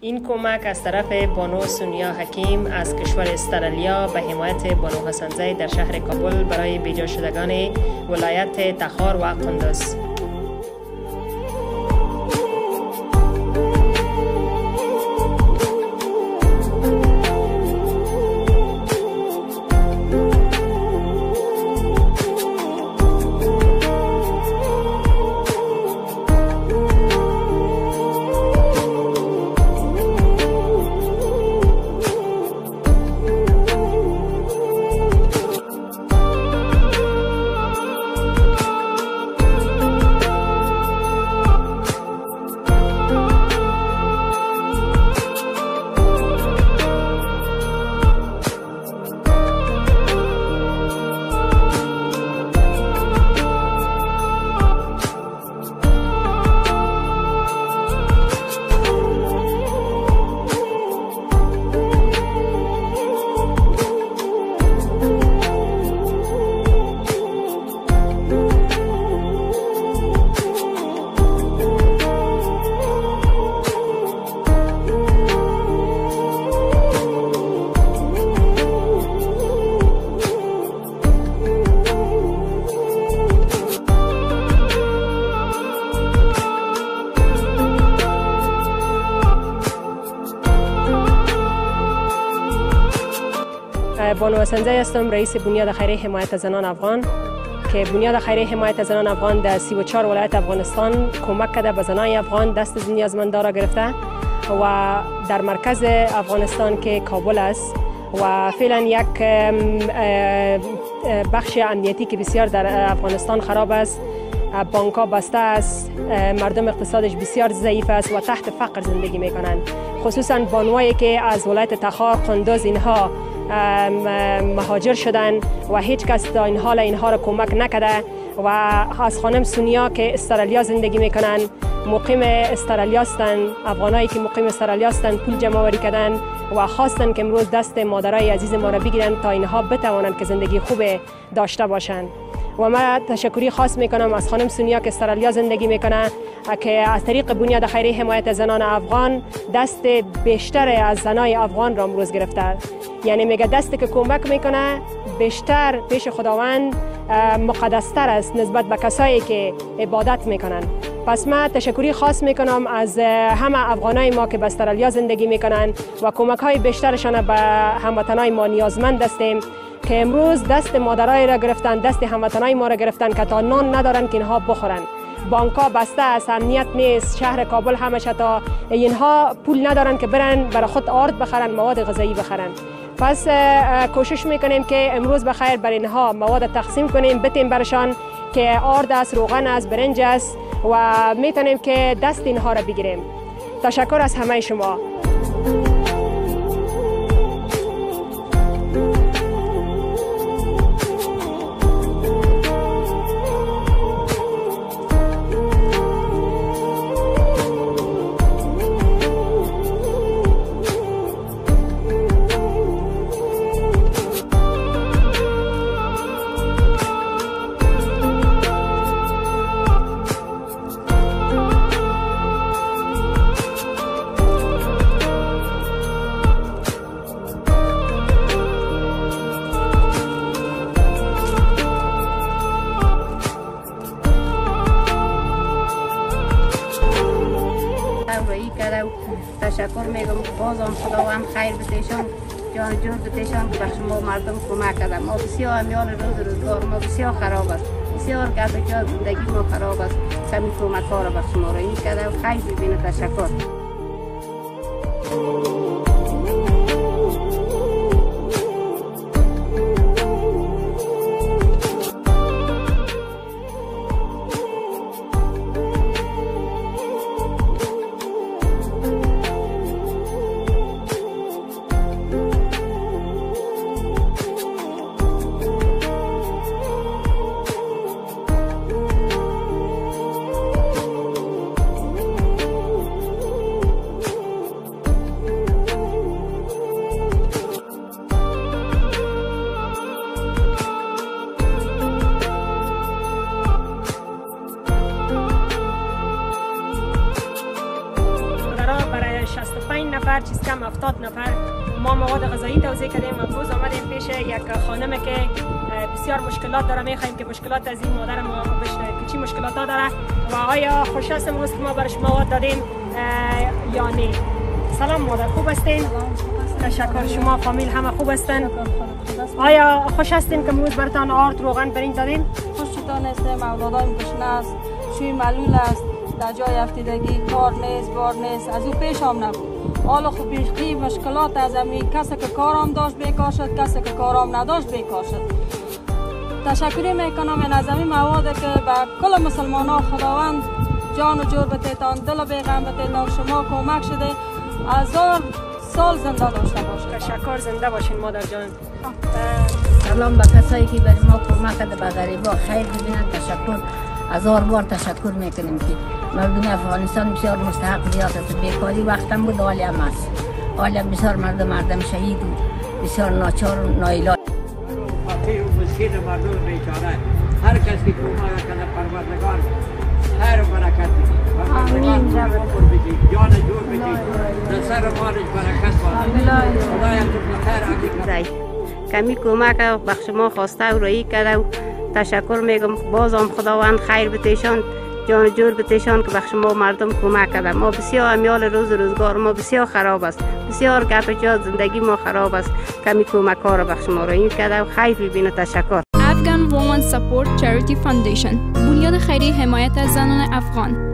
این کمک از طرف بانو سونیا حکیم از کشور استرالیا به حمایت بانو حسن‌زی در شهر کابل برای بیجا شدگان ولایت تخار و قندوز. بانو حسن‌زی هستم، رئیس بنیاد خیریه حمایت زنان افغان که بنیاد خیریه حمایت زنان افغان در 34 ولایت افغانستان کمک کرده به زنان افغان دست از نیازمندان را گرفته و در مرکز افغانستان که کابل است و فعلا یک بخش امنیتی که بسیار در افغانستان خراب است، بانک‌ها بسته است، مردم اقتصادش بسیار ضعیف است و تحت فقر زندگی میکنند. خصوصا بانوایی که از ولایت تخار، قندوز اینها مهاجر شدن و هیچ کس تا این حال اینها را کمک نکرده و از خانم سونیا که استرالیا زندگی میکنن، مقیم استرالیا هستند، افغانایی که مقیم استرالیا هستند پول جمع آوری کردن و خواستن که امروز دست مادرای عزیز ما را بگیرن تا اینها بتوانند که زندگی خوب داشته باشند. و من تشکری خاص میکنم از خانم سونیا که استرالیا زندگی میکنه که از طریق بنیاد خیریه حمایت زنان افغان دست بیشتر از زنای افغان را امروز گرفته. یعنی میگه دستی که کمک میکنه بیشتر پیش خداوند مقدستر است نسبت به کسایی که عبادت میکنن. پس من تشکری خاص میکنم از همه افغانای ما که به استرالیا زندگی میکنن و کمک های بیشترشان به هموطنای ما نیازمند هستیم که امروز دست مادرای را گرفتن، دست هموطنای ما را گرفتن که تا نان ندارن که اینها بخورن. بانک‌ها بسته است، امنیت نیست، شهر کابل همش تا اینها پول ندارن که برن برای خود آرد بخرن، مواد غذایی بخرن. پس کوشش میکنیم که امروز بخیر بر اینها مواد تقسیم کنیم، بتیم برشان که آرد است، روغن است، برنج است و میتونیم که دست اینها را بگیریم. تشکر از همه شما. تشکر میگم بازم خداوند خیر بتیشان، جان جون بتیشان که بخش ما مردم کمک کردن. ما بسیار میان روزگار ما بسیار خراب است، بسیار گرد زندگی ما خراب است. کمی کمک ها را بخش ما را این کرده و خیر ببینه. تشکر. نفر چیز کم 70 نفر ما مواد غذایی توزیع کردیم. امروز آمدیم پیش یک خانم که بسیار مشکلات داره. میخوایم که مشکلات از این مادر ما بشنویم که چی مشکلات داره و آیا خوش هست امروز که ما برش مواد دادیم یا نه. سلام مادر، خوب هستین؟ تشکر. شما فامیل همه خوب هستن؟ آیا خوش هستین که امروز برتان آرد روغن برنج دادین؟ خوش چطور هستیم؟ اولادایم گشنه است، شوی معلول است، در جای افتیدگی کار نیست، بار نیست، از او پیش هم نبود. حالا خب بیختی مشکلات از همین کسی که کارام داشت بیکار شد، کسی که کارام نداشت بیکار شد. تشکری میکنم از همین مواد که به کل مسلمان ها خداوند جان و جور بتیتان، دل و بیغم بتیتان، شما کمک شده 1000 سال زنده داشته باشید. تشکر، زنده باشین مادر جان. سلام به کسایی که برای ما کمک کرده، به غریبا خیر ببینن. تشکر، 1000 بار تشکر میکنیم که مردم افغانستان بسیار مستحق زیاد است. بیکاری وقتم بود، حالی هم است. حالی هم بسیار مردم شهید بود، بسیار ناچار و ناعلاج. فقیر و مسکین مردم بیچاره، هر کسی که کمک کنه پروردگار خیر و برکت بده. آمین. جان جور بدی، در سر مالش برکت بده. خدای تو خیر کمی کمک بخش ما خواسته و رایی کرده و تشکر میگم. بازم خداوند خیر بتیشان، جان جور بتیشان که بخش ما مردم کمک کرده. ما بسیار امیال روزگار ما بسیار خراب است، بسیار گپ زندگی ما خراب است. کمی کمک ها رو بخش ما رایی کرده و خیر ببینه. تشکر. Afghan Women Support Charity Foundation، بنیاد خیریه حمایت از زنان افغان.